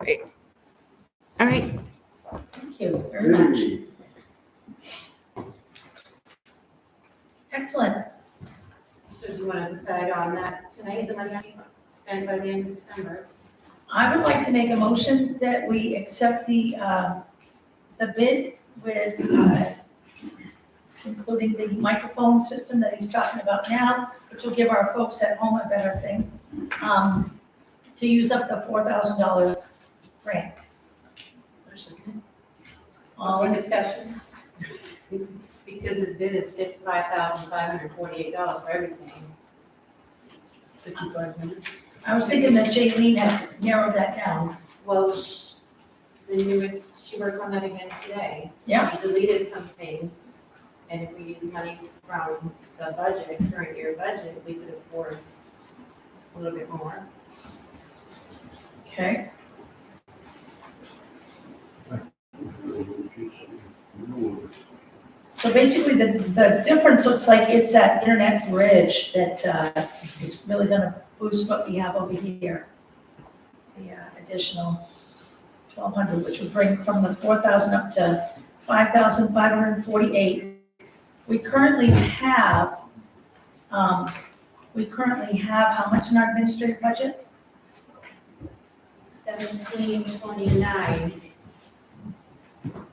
Right. All right. Thank you very much. Excellent. So do you want to decide on that tonight, the money to be spent by the end of December? I would like to make a motion that we accept the bid with, including the microphone system that he's talking about now, which will give our folks at home a better thing, to use up the $4,000 grant. All Any in, discussion? Because his bid is $55,548 for everything. 5,500. I was thinking that Jaylene had narrowed that down. Well, the newest, she worked on that again today. Yeah. We deleted some things, and if we use money from the budget, current year budget, we could afford a little bit more. Okay. So basically, the difference looks like it's that internet bridge that is really gonna boost what we have over here. The additional 1,200, which would bring from the 4,000 up to 5,548. We currently have how much in our administrative budget? 1729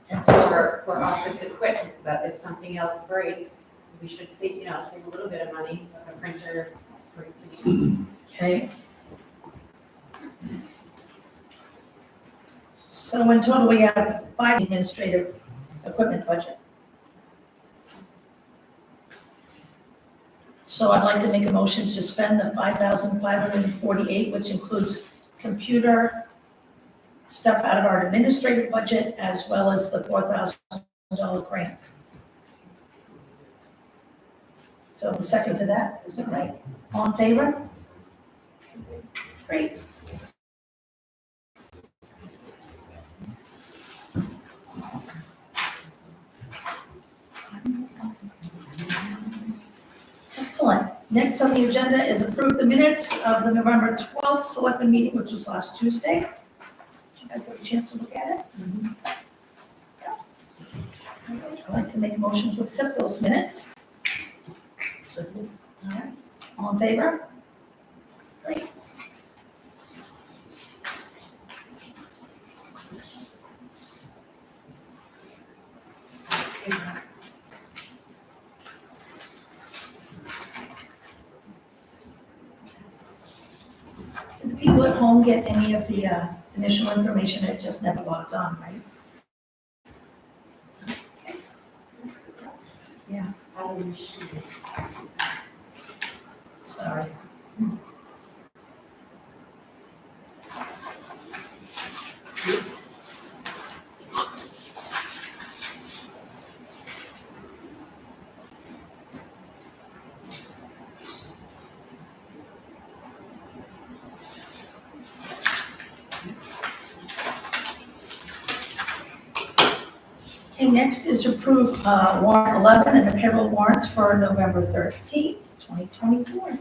And for office equipment, but if something else breaks, we should save a little bit of money, if a printer breaks again. Okay. So in total, we have 5 administrative equipment budget. So I'd like to make a motion to spend the 5,548, which includes computer stuff out of our administrative budget, as well as the $4,000 grant. So the second to that, is it right? All in favor? Great. Excellent. Next on the agenda is approve the minutes of the November 12th selectmen meeting, which was last Tuesday. Did you guys have a chance to look at it? Yeah. I'd like to make a motion to accept those minutes. All right. All in favor? Great. Did the people at home get any of the initial information? It just never logged on, right? Yeah, sorry. Okay, next is approve warrant 11 and the payroll warrants for November 13th, 2024.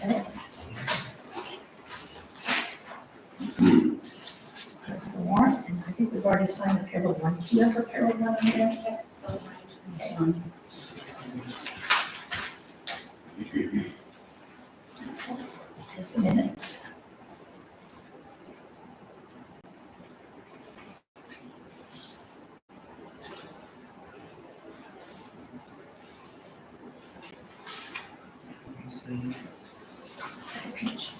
Okay. There's the warrant, and I think we've already signed the payroll one. Do you have a payroll one in there? Okay. There's the minutes. Second page.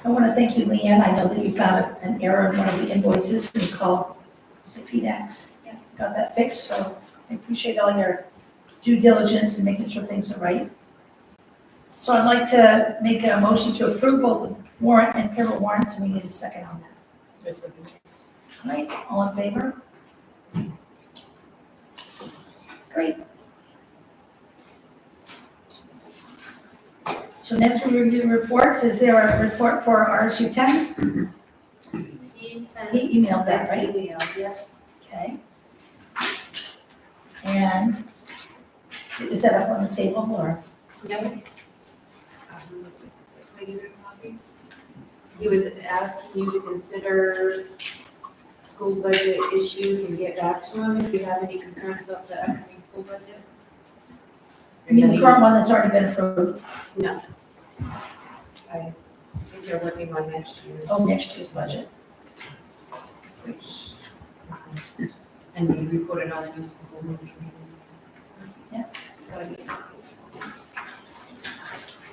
I want to thank you, Leanne. I know that you found an error in one of the invoices and you called, was it PDAX? Yeah. Got that fixed, so I appreciate all your due diligence and making sure things are right. So I'd like to make a motion to approve both the warrant and payroll warrants, and we need a second on that. right, all in favor? Great. So next we review reports. Is there a report for RSU 10? He sent. He emailed that, right? Email, yes. Okay. And is that up on the table or? No. He was asking you to consider school budget issues and get back to him if you have any concerns about the upcoming school budget. You mean the current one that's already been approved? No. I think they're working on next year's. Oh, next year's budget. Which, and we put it on the new school movie. Yeah. Gotta be-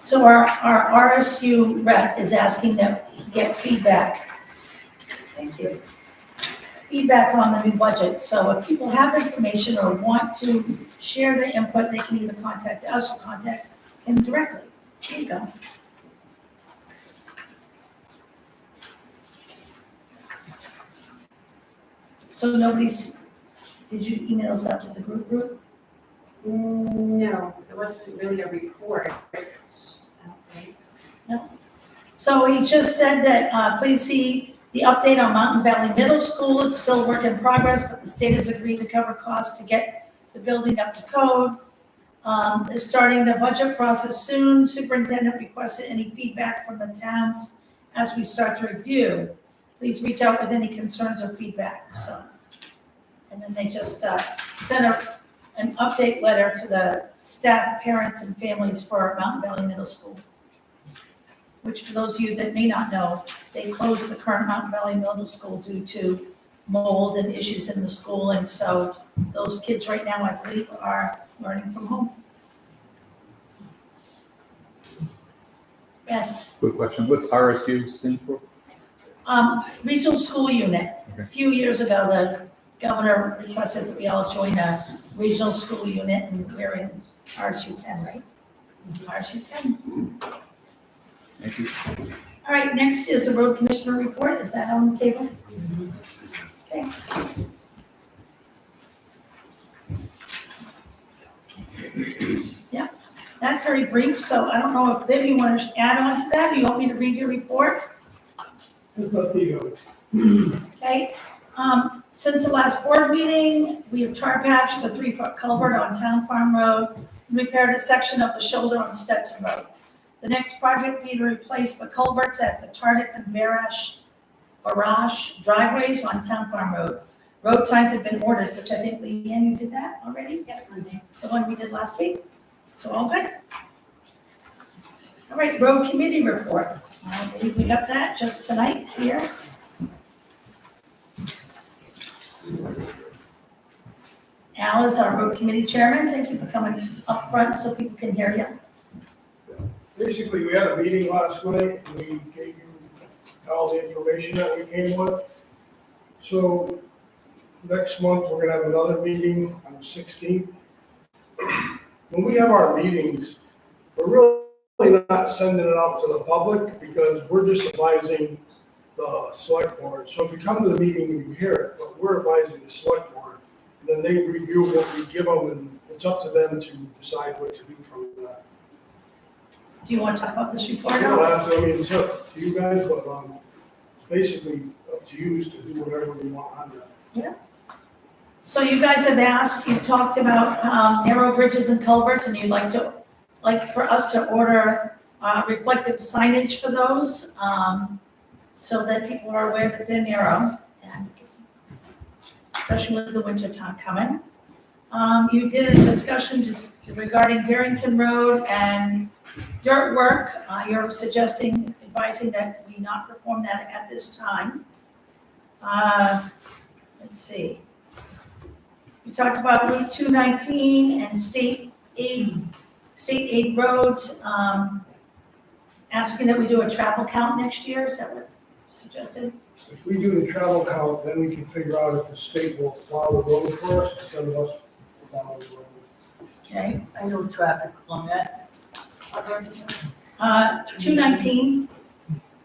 So our RSU rep is asking that he get feedback. Thank you. Feedback on the new budget. So if people have information or want to share their input, they can either contact us or contact him directly. Here you go. So nobody's, did you email us out to the group? No, it wasn't really a report, I don't think. So he just said that, please see the update on Mountain Valley Middle School. It's still a work in progress, but the state has agreed to cover costs to get the building up to code. They're starting the budget process soon. Superintendent requested any feedback from the towns as we start to review. Please reach out with any concerns or feedback, so. And then they just sent an update letter to the staff, parents, and families for Mountain Valley Middle School. Which, for those of you that may not know, they closed the current Mountain Valley Middle School due to mold and issues in the school, and so those kids right now, I believe, are learning from home. Yes, Quick question, what's RSU stand for? regional school unit. A few years ago, the governor requested that we all join a regional school unit, and we're in RSU 10, right? RSU 10. Thank you. All right, next is a road commissioner report. Is that on the table? Okay. Yeah, that's very brief, so I don't know if Viv, you want to add on to that, or you want me to read your report? It's up to you. Okay, since the last board meeting, we have tar patched the 3-foot culvert on Town Farm Road, and repaired a section of the shoulder on Stetson Road. The next project will be to replace the culverts at the Tardif and Barrage driveways on Town Farm Road. Road signs have been ordered, which I think, Leanne, you did that already? Yep, Monday. The one we did last week? So all good? All right, road committee report. I believe we got that just tonight here. Al is our road committee chairman. Thank you for coming up front so people can hear you. Basically, we had a meeting last night, and we gave you all the information that we came with. So next month, we're gonna have another meeting on the 16th. When we have our meetings, we're really not sending it out to the public because we're just advising the select board. So if you come to the meeting and you hear it, but we're advising the select board, and then they review what we give them, and it's up to them to decide what to do from that. Do you want to talk about this report? You don't have to, I mean, it's up to you guys, but it's basically up to you to do whatever you want on that. So you guys have asked, you've talked about narrow bridges and culverts, and you'd like for us to order reflective signage for those, so that people are aware that they're narrow, and especially with the winter time coming. You did a discussion just regarding Darrington Road and dirt work. You're suggesting, advising that we not perform that at this time. Let's see. We talked about Route 219 and state aid roads, asking that we do a travel count next year. Is that what suggested? If we do the travel count, then we can figure out if the state will plow the road for us instead of us plowing the road. Okay. I know traffic on that. 219,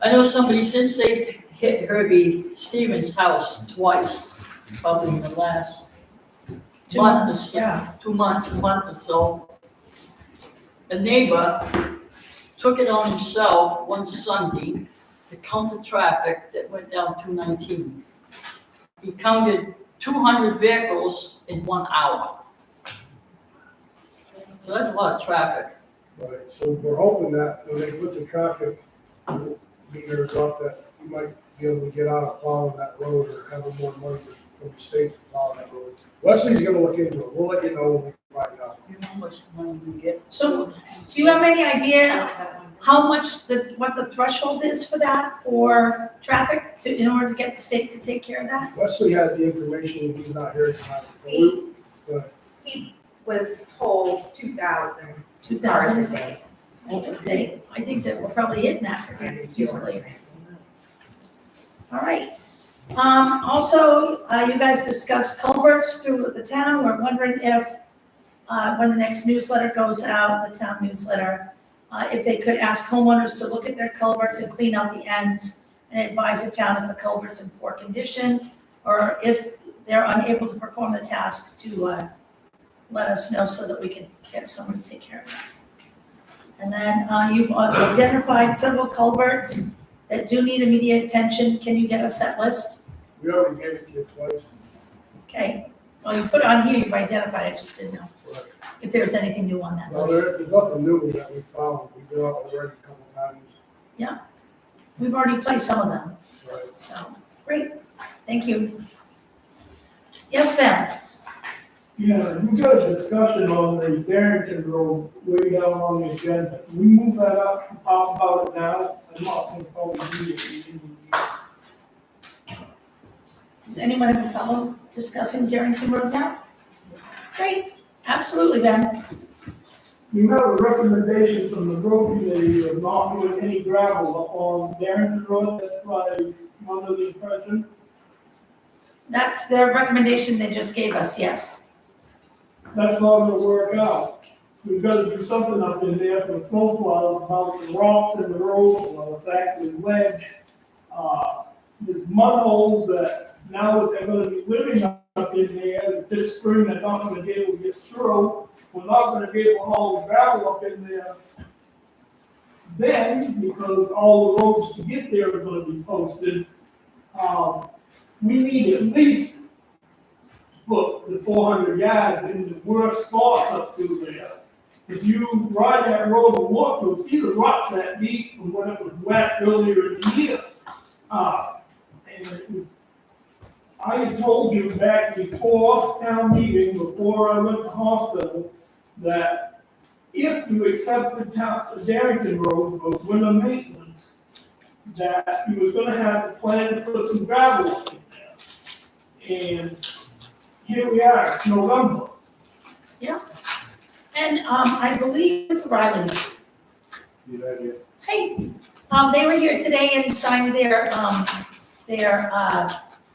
I know somebody, since they hit Herbie Stevens' house twice, probably in the last 2 month, months, yeah. 2 months, a month or so. A neighbor took it on himself one Sunday to count the traffic that went down 219. He counted 200 vehicles in 1 hour. So that's a lot of traffic. Right, so we're hoping that when they put the traffic meters up, that we might be able to get out of plowing that road or have more money from the state to plow that road. Leslie's gonna look into it, we'll let you know when we find out. You know how much money we get? So, do you have any idea how much what the threshold is for that, for traffic, in order to get the state to take care of that? Leslie had the information, he's not here tonight. He was told 2,000. 2,000 a day. a day? I think that we're probably hitting that pretty easily. All right. Also, you guys discussed culverts through the town. We're wondering if, when the next newsletter goes out, the town newsletter, if they could ask homeowners to look at their culverts and clean out the ends and advise the town if the culvert's in poor condition, or if they're unable to perform the task to let us know so that we can get someone to take care of it. And then you've identified several culverts that do need immediate attention. Can you get us that list? We already gave it to you twice. Okay. Well, you put it on here, you've identified, I just didn't know Right. if there's anything new on that No, list. there's nothing new that we found, we've been out already a couple times. We've already placed some of them, Right. so, great, thank you. Yes, Ben? Yeah, we got a discussion on the Darrington Road way down on the agenda. Can we move that up and talk about it now? I'm not going to probably do it. Does anyone have a problem discussing Darrington Road now? Great, absolutely, Ben. You have a recommendation from the road committee of not doing any gravel up on Darrington Road, that's what I'm under the impression. That's their recommendation they just gave us, yes. That's not gonna work out. We've got to do something up in there for the snowplows about the rocks in the road, well, it's actually ledge. There's mud holes that now that they're gonna be living up in there, that this spring they're not gonna be able to get through. We're not gonna be able to haul the gravel up in there then, because all the roads to get there are gonna be posted. We need at least put the 400 yards in the worst spots up through there. If you ride that road and walk, you'll see the ruts that deep from when it was wet earlier in the year. And it was, I had told you back before town meeting, before I went to hospital, that if you accept the Darrington Road for winter maintenance, that you was gonna have to plan to put some gravel up in there. And here we are, it's November. And I believe it's Riley's. Good idea. Hey, they were here today and signed their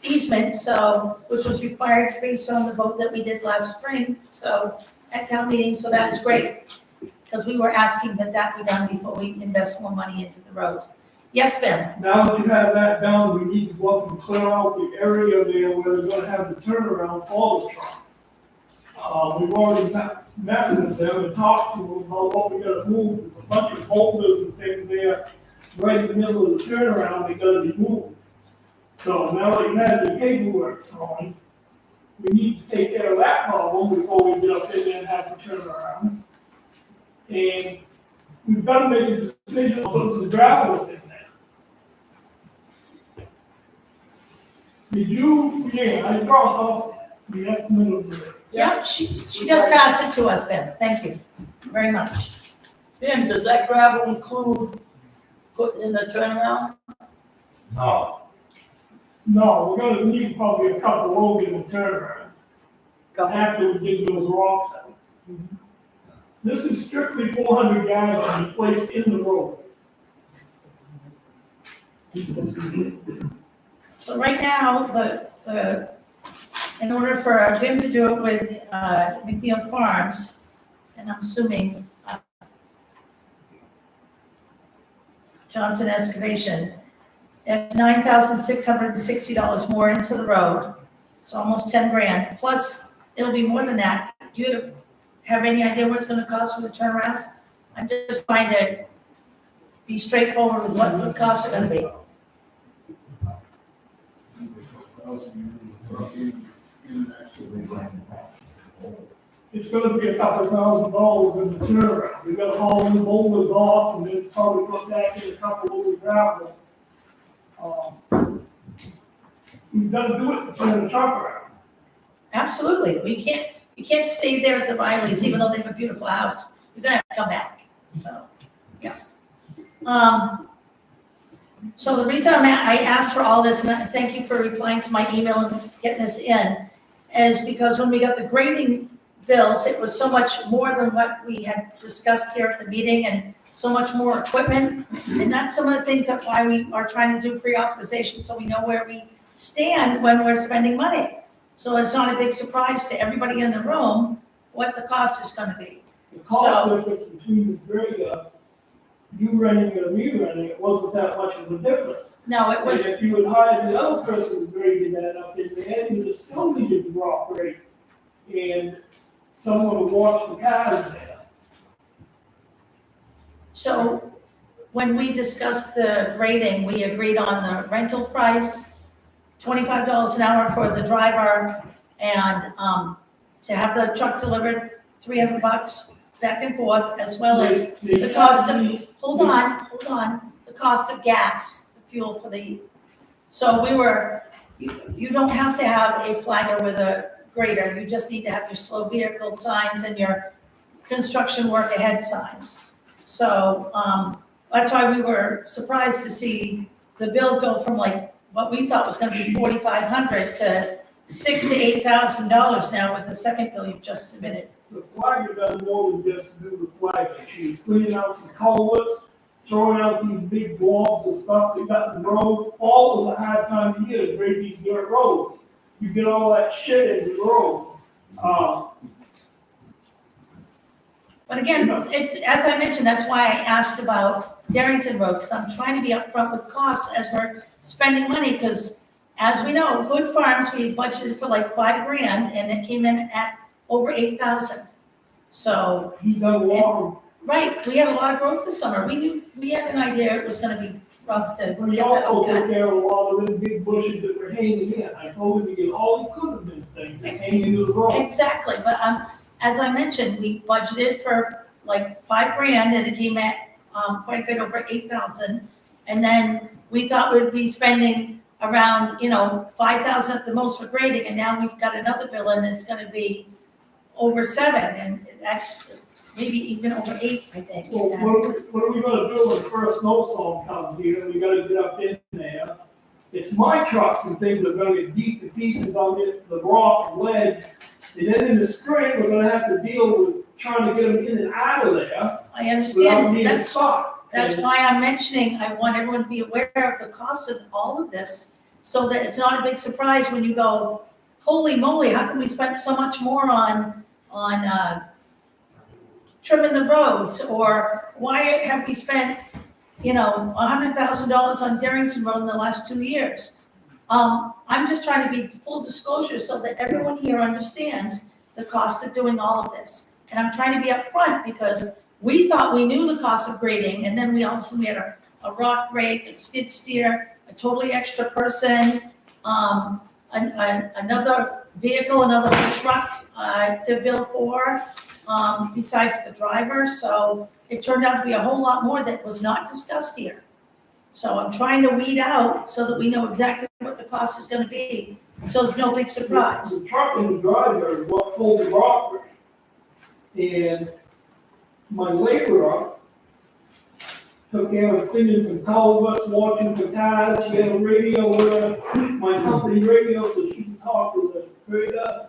easement, so, which was required based on the vote that we did last spring, so, at town meeting, so that is great. Because we were asking that that be done before we invest more money into the road. Yes, Ben? Now that you have that done, we need to go up and clear out the area there where they're gonna have the turnaround for the trucks. We've already met with them and talked to them about what we gotta move, there's a bunch of boulders and things there, right in the middle of the turnaround, they gotta be moved. So now that you have the paperwork signed, we need to take care of that problem before we get up in there and have the turnaround. And we've got to make a decision on putting the gravel in there. Did you, yeah, I dropped off the estimate of the. Yeah, she just passed it to us, Ben, thank you very much. Ben, does that gravel include putting in the turnaround? No. No, we're gonna need probably a couple loads in the turnaround after we dig those rocks out. This is strictly 400 yards to be placed in the road. So right now, in order for Jim to do it with McNeil Farms, and I'm assuming Johnson Excavation, That's $9,660 more into the road, so almost 10 grand. Plus, it'll be more than that. Do you have any idea what it's gonna cost for the turnaround? I'm just trying to be straightforward with what the costs are gonna be. It's gonna be a couple $1,000 in the turnaround. We gotta haul the boulders off and then probably put back in a couple little gravel. We've gotta do it to turn the truck around. Absolutely, you can't stay there at the Rileys, even though they have a beautiful house. You're gonna have to come back, so, yeah. So the reason I asked for all this, and thank you for replying to my email and getting this in, is because when we got the grading bills, it was so much more than what we had discussed here at the meeting, and so much more equipment. And that's some of the things that why we are trying to do pre-authorization, so we know where we stand when we're spending money. So it's not a big surprise to everybody in the room what the cost is gonna be. The cost difference between the grader, you renting it and me renting it, wasn't that much of a difference. No, it was, And if you had hired the other person grading that up in there, you would have still needed the rock grade. And someone would watch the cars there. so when we discussed the grading, we agreed on the rental price, $25 an hour for the driver, and to have the truck delivered, $300 back and forth, as well as the cost of, hold on, the cost of gas, the fuel for the, so we were, you don't have to have a flagger with a grader, you just need to have your slow vehicle signs and your construction work ahead signs. So, that's why we were surprised to see the bill go from like, what we thought was gonna be $4,500 to $6,000 to $8,000 now with the second bill you've just submitted. The flagger doesn't more than just do the flagging. She's cleaning out some culverts, throwing out these big blobs of stuff they got in the road. Fall is a hard time of year to grade these dirt roads. You get all that shit in the road. But again, it's, as I mentioned, that's why I asked about Darrington Road, because I'm trying to be upfront with costs as we're spending money, because as we know, Hood Farms, we budgeted for like $5 grand, and it came in at over 8,000. So, He done long. right, we had a lot of growth this summer. We had an idea it was gonna be rough to But he get that also cut. took care of a lot of them big bushes that were hanging in. I told him to get all he could have been things that hang into the road. Exactly, but as I mentioned, we budgeted for like $5 grand, and it came at quite a bit over 8,000. And then we thought we'd be spending around, 5,000 at the most for grading, and now we've got another bill, and it's gonna be over 7, and that's maybe even over 8, I think. Well, what are we gonna do when the first snowstorm comes here? We gotta get up in there. It's my trucks and things that are gonna get deep to pieces on the rock and ledge. And then in the spring, we're gonna have to deal with trying to get them in and out of there I without understand, being that's stuck. That's And why I'm mentioning, I want everyone to be aware of the cost of all of this, so that it's not a big surprise when you go, holy moly, how come we spent so much more on trimming the roads? Or why have we spent, $100,000 on Darrington Road in the last 2 years? I'm just trying to be full disclosure so that everyone here understands the cost of doing all of this. And I'm trying to be upfront because we thought we knew the cost of grading, and then we all of a sudden we had a rock rake, a skid steer, a totally extra person, another vehicle, another truck to bill for, besides the driver. So it turned out to be a whole lot more that was not discussed here. So I'm trying to weed out so that we know exactly what the cost is gonna be, so there's no big surprise. the truck and the driver is what pulled the rock. And my laborer took care of cleaning some culverts, watching for cars. She had a radio with her, my company radio, so she can talk with the grader.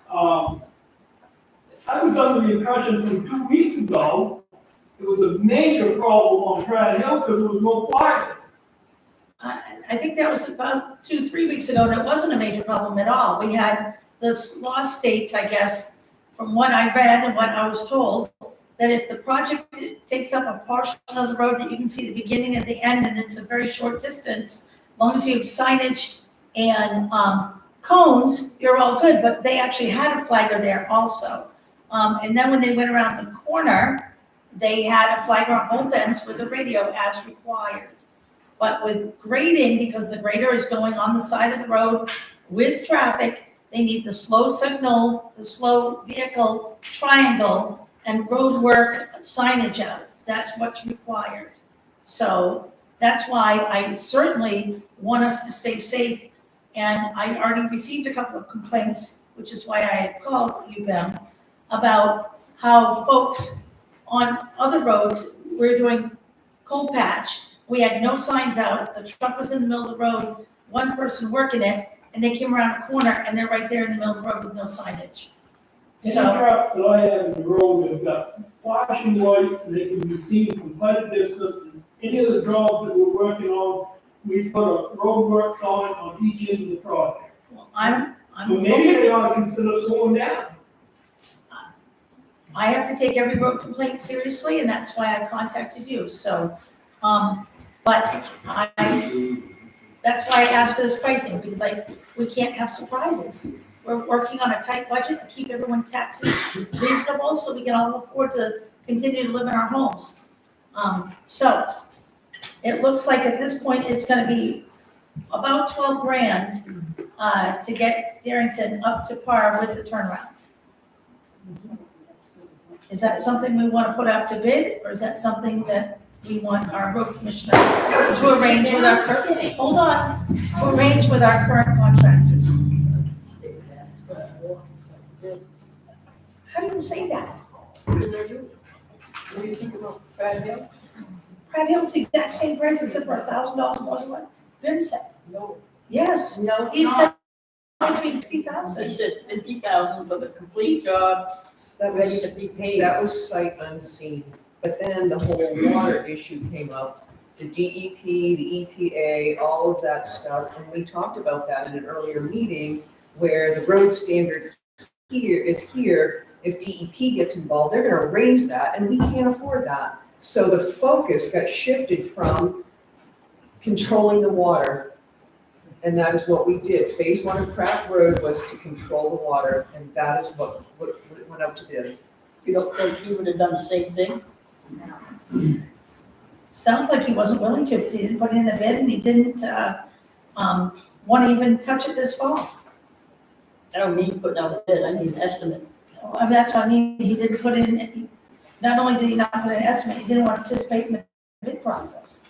I was under the impression from 2 weeks ago, it was a major problem on Pratt Hill because there was no fire. I think that was about 2-3 weeks ago, and it wasn't a major problem at all. We had the law states, I guess, from what I read and what I was told, that if the project takes up a portion of the road that you can see the beginning and the end, and it's a very short distance, long as you have signage and, cones, you're all good, but they actually had a flagger there also. And then when they went around the corner, they had a flagger on both ends with a radio as required. But with grading, because the grader is going on the side of the road with traffic, they need the slow signal, the slow vehicle triangle, and road work signage out. That's what's required. So that's why I certainly want us to stay safe. And I already received a couple of complaints, which is why I had called you, Ben, about how folks on other roads, we're doing coal patch. We had no signs out, the truck was in the middle of the road, one person working it, and they came around a corner and they're right there in the middle of the road with no signage. Any So, trucks that I have in the road have got flashing lights, and they can be seen from quite a distance. And any of the jobs that we're working on, we put a roadwork sign on each end of the project. well, I'm So maybe looking, they ought to consider slowing down. I have to take every road complaint seriously, and that's why I contacted you, so, but that's why I asked for this pricing, because we can't have surprises. We're working on a tight budget to keep everyone's taxes reasonable, so we can all afford to continue to live in our homes. So, it looks like at this point, it's gonna be about 12 grand, to get Darrington up to par with the turnaround. Is that something we wanna put out to bid, or is that something that we want our road commissioner to arrange with our hold on, to arrange with our current contractors? How do you say that? What does that do? What do you think about Brad Hill? Pratt Hill's the exact same price except for $1,000 more than what Vim said. No, Yes, No, he it's said between he 60,000. said 50,000 for the complete job, That ready was, to be paid. that was sight unseen, but then the whole water issue came up. The DEP, the EPA, all of that stuff, and we talked about that in an earlier meeting where the road standard here is here. If DEP gets involved, they're gonna raise that, and we can't afford that. So the focus got shifted from controlling the water, and that is what we did. Phase one of Pratt Road was to control the water, and that is what went up to bid. You don't think he would have done the same thing? Sounds like he wasn't willing to, because he didn't put it in a bid and he didn't, want to even touch it this fall. I don't mean putting out a bid, I need an estimate. I mean, that's what I mean, he didn't put in, not only did he not put in an estimate, he didn't want to participate in the bid process.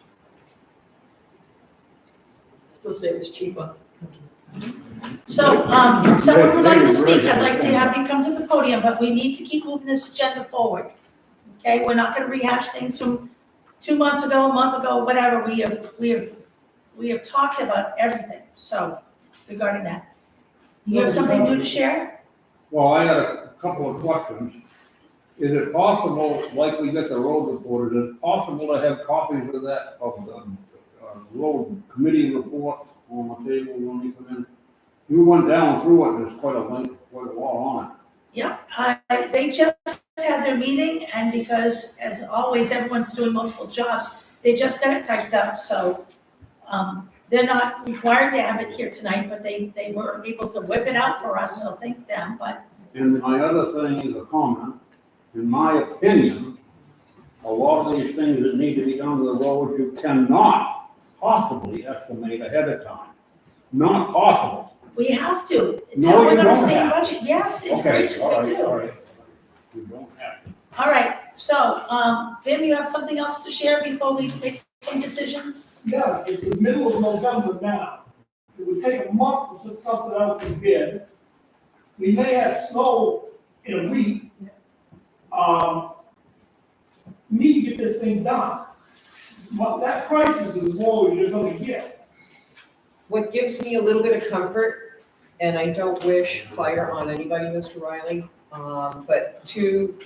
Still say it was cheaper. So, if someone would like to speak, I'd like to have you come to the podium, but we need to keep moving this agenda forward. Okay, we're not gonna rehash things from 2 months ago, a month ago, whatever, we have talked about everything, so, regarding that. You have something new to share? Well, I had a couple of questions. Is it possible, like we get the road report, is it possible to have copies of that, of the road committee report on the table when we come in? You went down through it, there's quite a lot on it. Yeah, they just had their meeting, and because, as always, everyone's doing multiple jobs, they just got it typed up, so, they're not required to have it here tonight, but they were able to whip it out for us, so thank them, but And my other thing is a comment. In my opinion, a lot of these things that need to be done to the road, you cannot possibly estimate ahead of time. Not possible. we have to. It's No, how we're you gonna don't stay in have budget, yes, it's Okay, great, all we right, do. all right. You don't have to. All right, so, Vim, you have something else to share before we make some decisions? Yeah, it's the middle of November now. It would take a month to put something out to bid. We may have snow in a week. We need to get this thing done. That price is as low as you're gonna get. What gives me a little bit of comfort, and I don't wish fire on anybody, Mr. Riley, but 2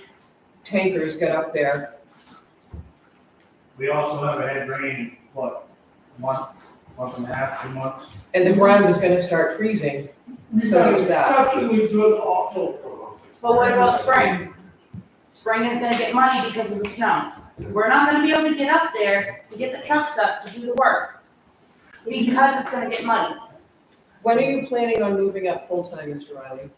tankers got up there. We also haven't had rain, what, month and a half, 2 months? And the ground was gonna start freezing. So there's that. Exceptionally good October. But what about spring? Spring is gonna get money because of the snow. We're not gonna be able to get up there to get the trucks up to do the work. because it's gonna get muddy. When are you planning on moving up full-time, Mr. Riley?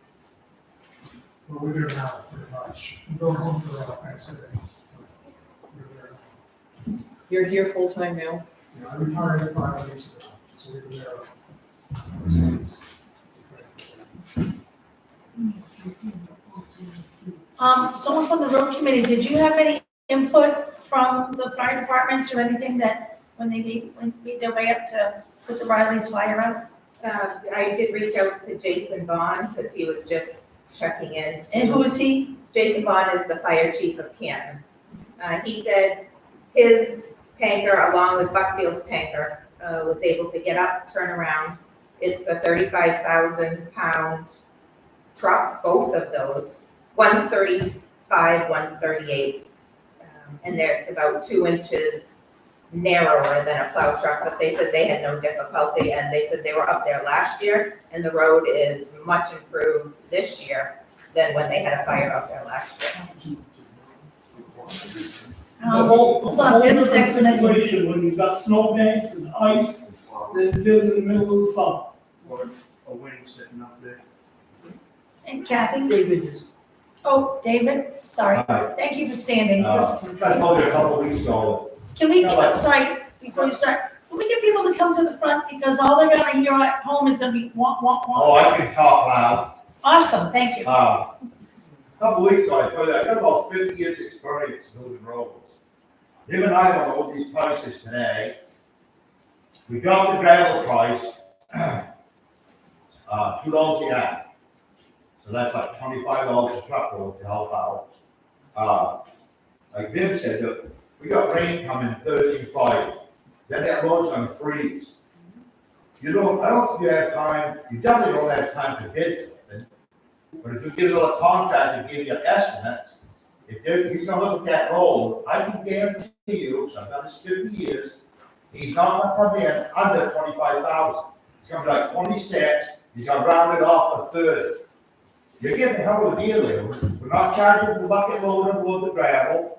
Well, we're there now, pretty much. I'm going home for Thanksgiving. We're there now. You're here full-time now? Yeah, I retired 5 weeks ago, so we were there since. Someone from the road committee, did you have any input from the fire departments or anything that when they made their way up to put the Riley's fire out? I did reach out to Jason Bond, because he was just checking in. And who is he? Jason Bond is the fire chief of Canton. He said his tanker, along with Buckfield's tanker, was able to get up, turn around. It's a 35,000-pound truck, both of those. One's 35, one's 38. And it's about 2 inches narrower than a plow truck, but they said they had no difficulty, and they said they were up there last year, and the road is much improved this year than when they had a fire up there last year. The whole Hold on, Ben's next, and then- situation when you've got snowbanks and ice, that lives in the middle of the summer. Or a wing sitting up there. And Kathy? David is. Oh, David, sorry. Hi. Thank you for standing. 'Cause I told you a couple of weeks ago, Can we, No, but- sorry, before you start, can we get people to come to the front, because all they're gonna hear at home is gonna be wah, wah, oh, wah. I can talk loud. Awesome, thank you. A couple of weeks ago, I told you, I got about 50 years' experience building roads. Him and I went over these prices today. We got the gravel price, $2 a yard. So that's like $25 a truckload to help out. Like Vim said, look, we got rain coming Thursday and Friday, then that road's gonna freeze. You know, I don't think you have time, you definitely don't have time to bid something, but if you get another contractor and give you estimates, he's gonna look at that road, I can guarantee you, because I've done this 50 years, he's not gonna come in under 25,000. It's gonna be like 26, he's gonna round it off for 30. You're getting a hell of a deal here, we're not charging the bucket loader with the gravel.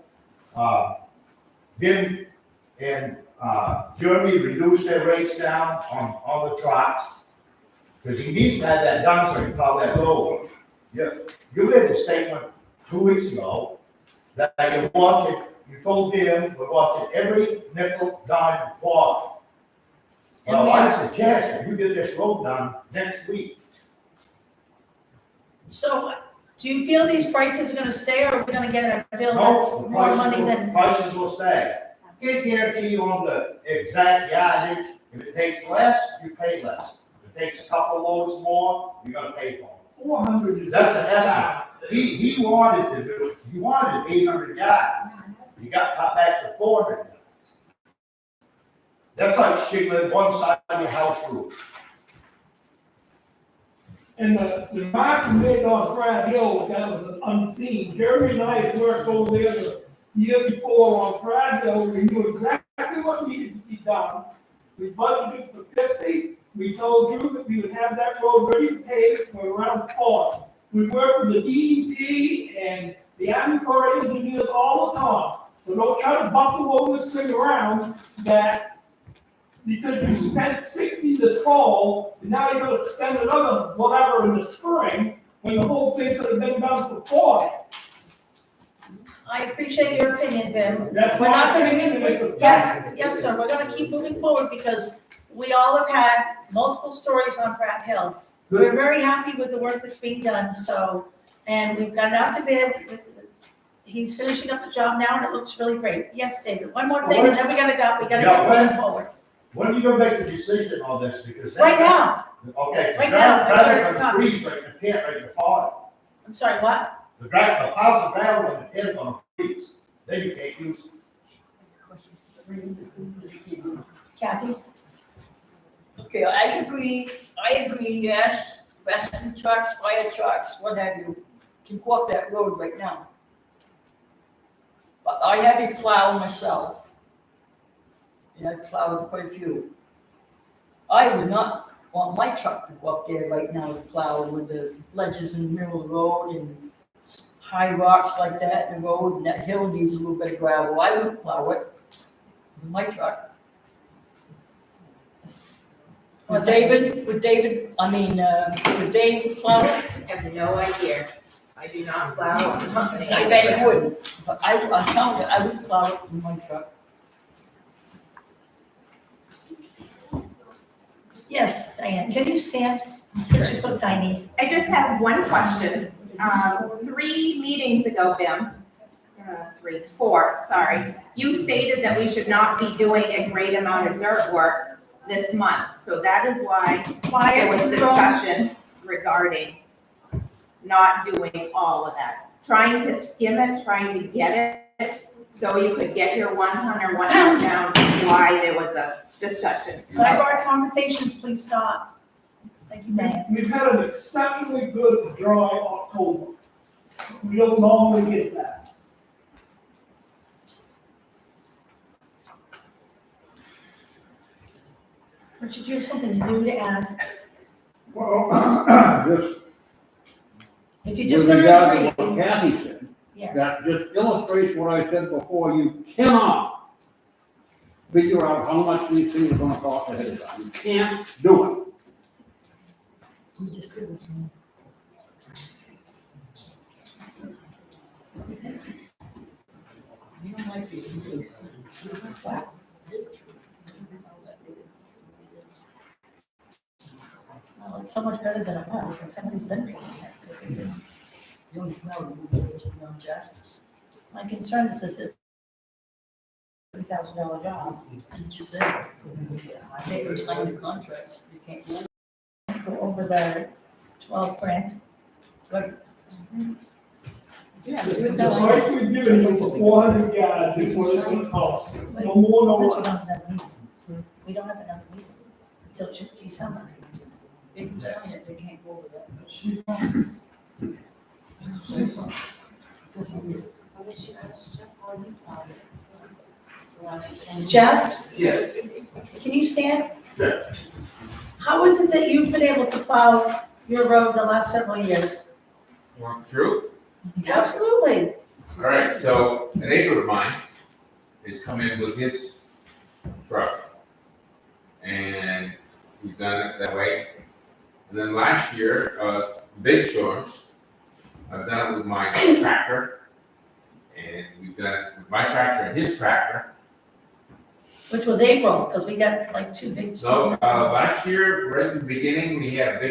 Vin and Jeremy reduced their rates down on the trucks, because he needs to have that done so he can plow that road. You made a statement 2 weeks ago that you're watching, you told him we're watching every nickel, dime, quarter. Well, I suggest that you get this road done next week. So, do you feel these prices are gonna stay, or are we gonna get a bill No, that's the more money than? prices will stay. Can't guarantee you on the exact yardage. If it takes less, you pay less. If it takes a couple loads more, you're gonna pay for it. 400 is. That's an estimate. He wanted 800 yards. He got cut back to 400 yards. That's like shingling one side of your house roof. And the mark we made on Pratt Hill, that was unseen. Jeremy and I had worked over there the year before on Pratt Hill. We knew exactly what needed to be done. We budgeted for 50. We told you that we would have that road ready to pave for around 40. We worked with the DEP and the Army Corps of Engineers all the time. So don't try to buffalo this thing around that because you spent 60 this fall, and now you're gonna spend another whatever in the spring, when the whole thing could have been done for 40. I appreciate your opinion, Ben. That's We're not my gonna, opinion, and it's a yes, sir, we're gonna keep moving forward because we all have had multiple stories on Pratt Hill. We're very happy with the work that's being done, so, and we've got it out to bid. He's finishing up the job now and it looks really great. Yes, David, one more thing and then we gotta Yeah, get moving forward. When are you gonna make the decision on this? Because that- Right now, Okay. Right now, that's what That's we're gonna freeze right in the pit, right in the pond. I'm sorry, what? The piles of gravel in the pit are gonna freeze. Then you can't use it. Kathy? Okay, I agree, yes, rescue trucks, fire trucks, what have you, can go up that road right now. But I have a plow myself. And I plowed quite a few. I would not want my truck to go up there right now to plow with the ledges in the middle of the road and high rocks like that in the road, and that hill needs a little bit of gravel. I would plow it with my truck. Would Dave plow it? I have no idea. I do not plow on company. I bet it wouldn't, but I'm telling you, I would plow it in my truck. Yes, Diane, can you stand? Because you're so tiny. I just have one question. 3 meetings ago, Bim, 4, sorry, you stated that we should not be doing a great amount of dirt work this month. So that is why there was discussion regarding not doing all of that. Trying to skim it, trying to get it, so you could get your 1 ton or 1 half down, is why there was a discussion. Sidebar conversations, please stop. Thank you, Diane. We've had an exceptionally good dry October. We don't normally get that. Richard, you have something new to add? Well, just If you're just with gonna regard to agree, what Kathy said, yes. that just illustrates what I said before, you cannot figure out how much these things are gonna cost ahead of time. You can't do it. We just did this one. You don't like these. Wow. It is true. Well, it's so much better than it was, and somebody's been paying taxes. The only problem is young justice. My concern is this is $3,000 job. And you said, I think we signed the contracts, you can't go. Go over the 12 grand. Yeah. The price we've given you for 400 yards is what it's gonna cost. No more, no That's what less. I'm not meeting. We don't have enough meeting until December. If you sign it, they can't go over that. Jeff? Yeah. Can you stand? Yeah. How is it that you've been able to plow your road the last several years? Want through? Absolutely. All right, so a neighbor of mine is coming with his truck. And we've done it that way. And then last year, big storms, I've done it with my tractor. And we've done it with my tractor and his tractor. Which was April, because we got like 2 big So, storms. last year, right in the beginning, we had a big